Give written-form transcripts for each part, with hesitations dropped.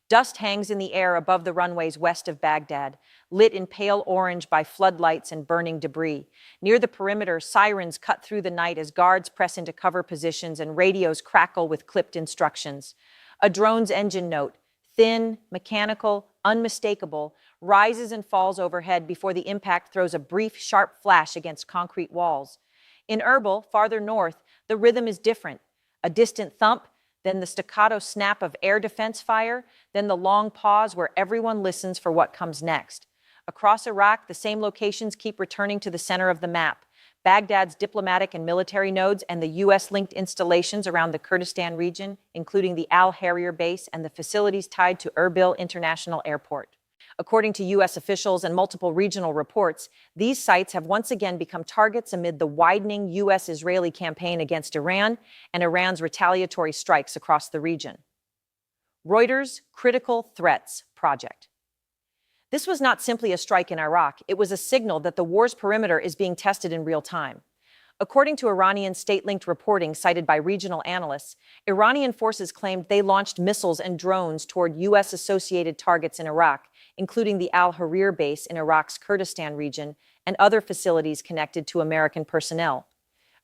Dust hangs in the air above the runways west of Baghdad, lit in pale orange by floodlights and burning debris. Near the perimeter, sirens cut through the night as guards press into cover positions and radios crackle with clipped instructions. A drone's engine note, thin, mechanical, unmistakable, rises and falls overhead before the impact throws a brief, sharp flash against concrete walls. In Erbil, farther north, the rhythm is different. A distant thump, then the staccato snap of air defense fire, then the long pause where everyone listens for what comes next. Across Iraq, the same locations keep returning to the center of the map. Baghdad's diplomatic and military nodes and the U.S.-linked installations around the Kurdistan region, including the Al-Harir base and the facilities tied to Erbil International Airport. According to U.S. officials and multiple regional reports, these sites have once again become targets amid the widening U.S.-Israeli campaign against Iran and Iran's retaliatory strikes across the region. Reuters Critical Threats Project. This was not simply a strike in Iraq, it was a signal that the war's perimeter is being tested in real time. According to Iranian state-linked reporting cited by regional analysts, Iranian forces claimed they launched missiles and drones toward U.S.-associated targets in Iraq, including the Al-Harir base in Iraq's Kurdistan region and other facilities connected to American personnel.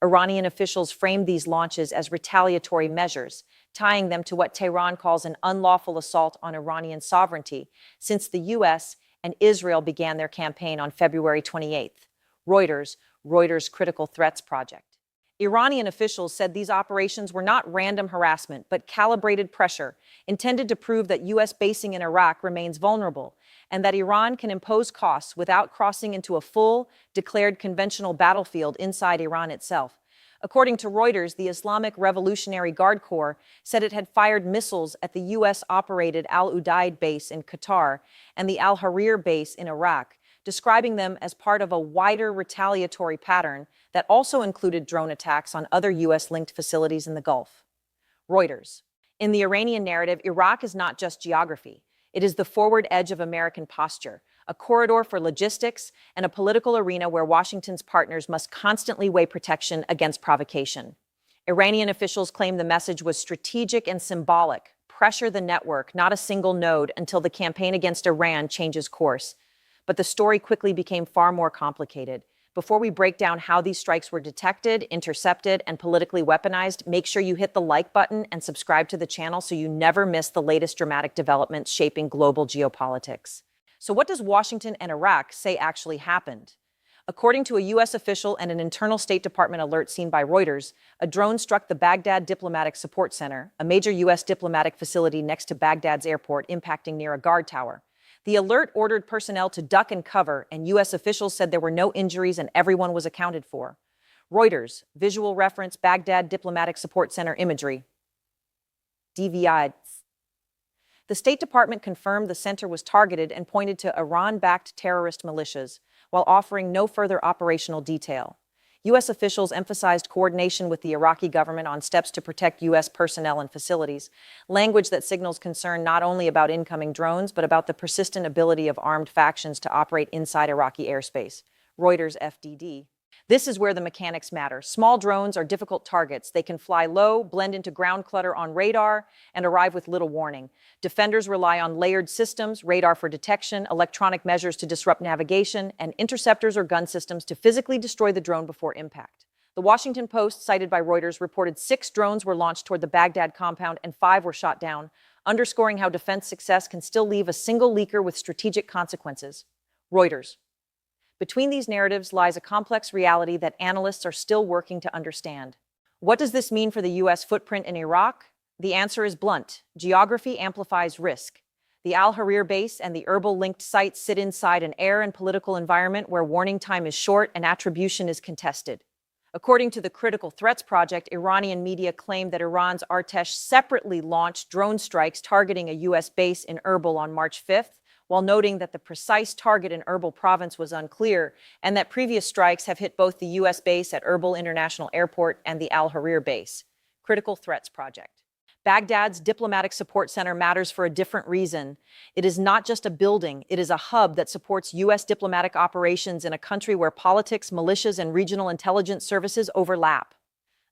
Iranian officials framed these launches as retaliatory measures, tying them to what Tehran calls an unlawful assault on Iranian sovereignty, since the U.S. and Israel began their campaign on February 28th. Reuters Critical Threats Project. Iranian officials said these operations were not random harassment, but calibrated pressure intended to prove that U.S. basing in Iraq remains vulnerable and that Iran can impose costs without crossing into a full, declared conventional battlefield inside Iran itself. According to Reuters, the Islamic Revolutionary Guard Corps said it had fired missiles at the U.S.-operated Al-Udeid base in Qatar and the Al-Harir base in Iraq, describing them as part of a wider retaliatory pattern that also included drone attacks on other U.S.-linked facilities in the Gulf. Reuters. In the Iranian narrative, Iraq is not just geography. It is the forward edge of American posture, a corridor for logistics, and a political arena where Washington's partners must constantly weigh protection against provocation. Iranian officials claim the message was strategic and symbolic. Pressure the network, not a single node, until the campaign against Iran changes course. But the story quickly became far more complicated. Before we break down how these strikes were detected, intercepted, and politically weaponized, make sure you hit the like button and subscribe to the channel so you never miss the latest dramatic developments shaping global geopolitics. So what does Washington and Iraq say actually happened? According to a U.S. official and an internal State Department alert seen by Reuters, a drone struck the Baghdad Diplomatic Support Center, a major U.S. diplomatic facility next to Baghdad's airport, impacting near a guard tower. The alert ordered personnel to duck and cover, and U.S. officials said there were no injuries and everyone was accounted for. Reuters, visual reference Baghdad Diplomatic Support Center imagery. DVI. The State Department confirmed the center was targeted and pointed to Iran-backed terrorist militias, while offering no further operational detail. U.S. officials emphasized coordination with the Iraqi government on steps to protect U.S. personnel and facilities, language that signals concern not only about incoming drones, but about the persistent ability of armed factions to operate inside Iraqi airspace. Reuters FDD. This is where the mechanics matter. Small drones are difficult targets. They can fly low, blend into ground clutter on radar, and arrive with little warning. Defenders rely on layered systems, radar for detection, electronic measures to disrupt navigation, and interceptors or gun systems to physically destroy the drone before impact. The Washington Post, cited by Reuters, reported 6 drones were launched toward the Baghdad compound and 5 were shot down, underscoring how defense success can still leave a single leaker with strategic consequences. Reuters. Between these narratives lies a complex reality that analysts are still working to understand. What does this mean for the U.S. footprint in Iraq? The answer is blunt. Geography amplifies risk. The Al-Harir base and the Erbil-linked sites sit inside an air and political environment where warning time is short and attribution is contested. According to the Critical Threats Project, Iranian media claimed that Iran's Artesh separately launched drone strikes targeting a U.S. base in Erbil on March 5th, while noting that the precise target in Erbil province was unclear and that previous strikes have hit both the U.S. base at Erbil International Airport and the Al-Harir base. Critical Threats Project. Baghdad's diplomatic support center matters for a different reason. It is not just a building, it is a hub that supports U.S. diplomatic operations in a country where politics, militias, and regional intelligence services overlap.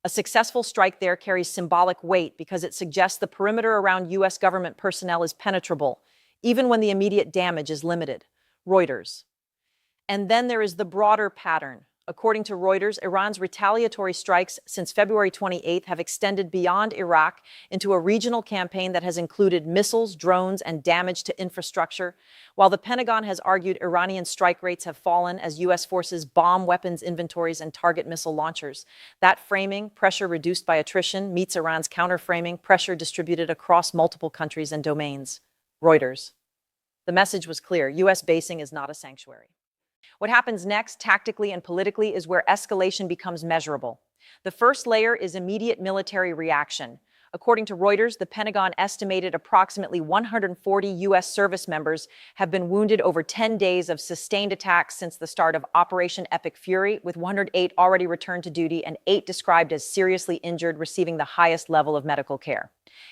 A successful strike there carries symbolic weight because it suggests the perimeter around U.S. government personnel is penetrable, even when the immediate damage is limited. Reuters. And then there is the broader pattern. According to Reuters, Iran's retaliatory strikes since February 28th have extended beyond Iraq into a regional campaign that has included missiles, drones, and damage to infrastructure, while the Pentagon has argued Iranian strike rates have fallen as U.S. forces bomb weapons inventories and target missile launchers. That framing, pressure reduced by attrition, meets Iran's counter-framing, pressure distributed across multiple countries and domains. Reuters. The message was clear: U.S. basing is not a sanctuary. What happens next, tactically and politically, is where escalation becomes measurable. The first layer is immediate military reaction. According to Reuters, the Pentagon estimated approximately 140 U.S. service members have been wounded over 10 days of sustained attacks since the start of Operation Epic Fury, with 108 already returned to duty and 8 described as seriously injured, receiving the highest level of medical care.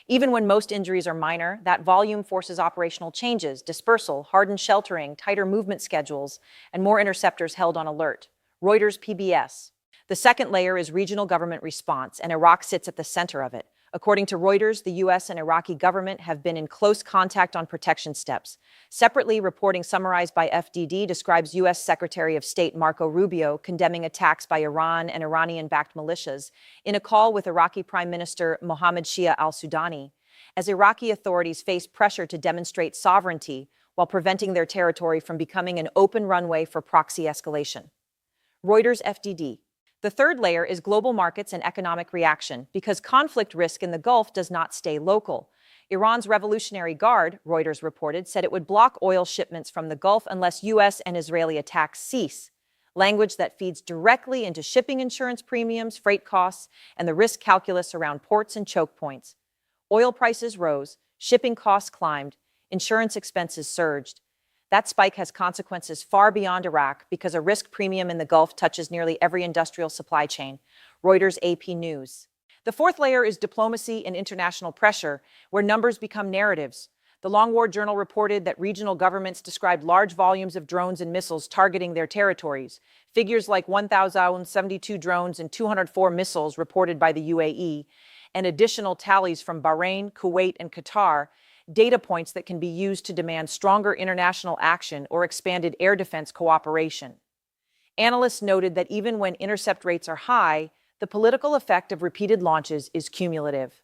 Even when most injuries are minor, that volume forces operational changes, dispersal, hardened sheltering, tighter movement schedules, and more interceptors held on alert. Reuters PBS. The second layer is regional government response, and Iraq sits at the center of it. According to Reuters, the U.S. and Iraqi government have been in close contact on protection steps. Separately, reporting summarized by FDD describes U.S. Secretary of State Marco Rubio condemning attacks by Iran and Iranian-backed militias in a call with Iraqi Prime Minister Mohammed Shia al-Sudani, as Iraqi authorities face pressure to demonstrate sovereignty while preventing their territory from becoming an open runway for proxy escalation. Reuters FDD. The third layer is global markets and economic reaction, because conflict risk in the Gulf does not stay local. Iran's Revolutionary Guard, Reuters reported, said it would block oil shipments from the Gulf unless U.S. and Israeli attacks cease, language that feeds directly into shipping insurance premiums, freight costs, and the risk calculus around ports and choke points. Oil prices rose, shipping costs climbed, insurance expenses surged. That spike has consequences far beyond Iraq because a risk premium in the Gulf touches nearly every industrial supply chain. Reuters AP News. The fourth layer is diplomacy and international pressure, where numbers become narratives. The Long War Journal reported that regional governments described large volumes of drones and missiles targeting their territories. Figures like 1,072 drones and 204 missiles reported by the UAE, and additional tallies from Bahrain, Kuwait, and Qatar, data points that can be used to demand stronger international action or expanded air defense cooperation. Analysts noted that even when intercept rates are high, the political effect of repeated launches is cumulative.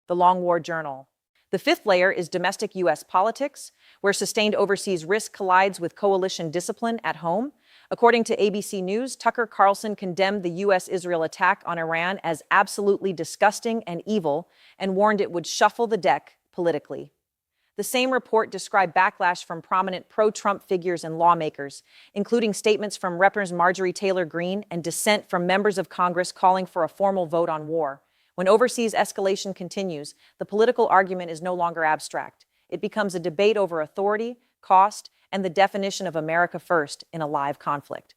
The Long War Journal. The fifth layer is domestic U.S. politics, where sustained overseas risk collides with coalition discipline at home. According to ABC News, Tucker Carlson condemned the U.S.-Israel attack on Iran as absolutely disgusting and evil and warned it would shuffle the deck politically. The same report described backlash from prominent pro-Trump figures and lawmakers, including statements from Representative Marjorie Taylor Greene and dissent from members of Congress calling for a formal vote on war. When overseas escalation continues, the political argument is no longer abstract. It becomes a debate over authority, cost, and the definition of America first in a live conflict.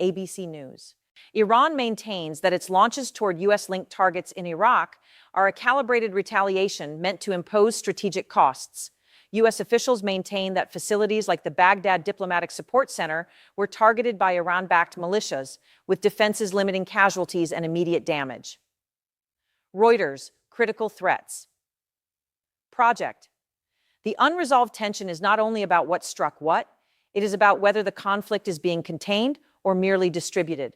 ABC News. Iran maintains that its launches toward U.S.-linked targets in Iraq are a calibrated retaliation meant to impose strategic costs. U.S. officials maintain that facilities like the Baghdad Diplomatic Support Center were targeted by Iran-backed militias, with defenses limiting casualties and immediate damage. Reuters, critical threats. Project. The unresolved tension is not only about what struck what, it is about whether the conflict is being contained or merely distributed.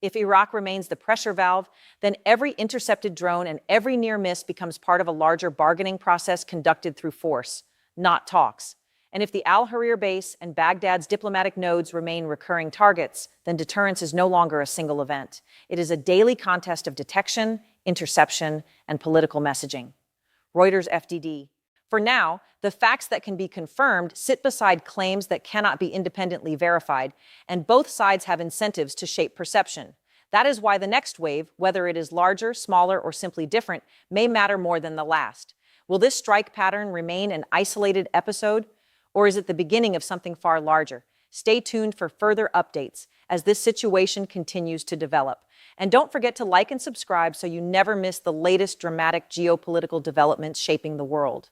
If Iraq remains the pressure valve, then every intercepted drone and every near miss becomes part of a larger bargaining process conducted through force, not talks. And if the Al-Harir base and Baghdad's diplomatic nodes remain recurring targets, then deterrence is no longer a single event. It is a daily contest of detection, interception, and political messaging. Reuters FDD. For now, the facts that can be confirmed sit beside claims that cannot be independently verified, and both sides have incentives to shape perception. That is why the next wave, whether it is larger, smaller, or simply different, may matter more than the last. Will this strike pattern remain an isolated episode, or is it the beginning of something far larger? Stay tuned for further updates as this situation continues to develop. And don't forget to like and subscribe so you never miss the latest dramatic geopolitical developments shaping the world.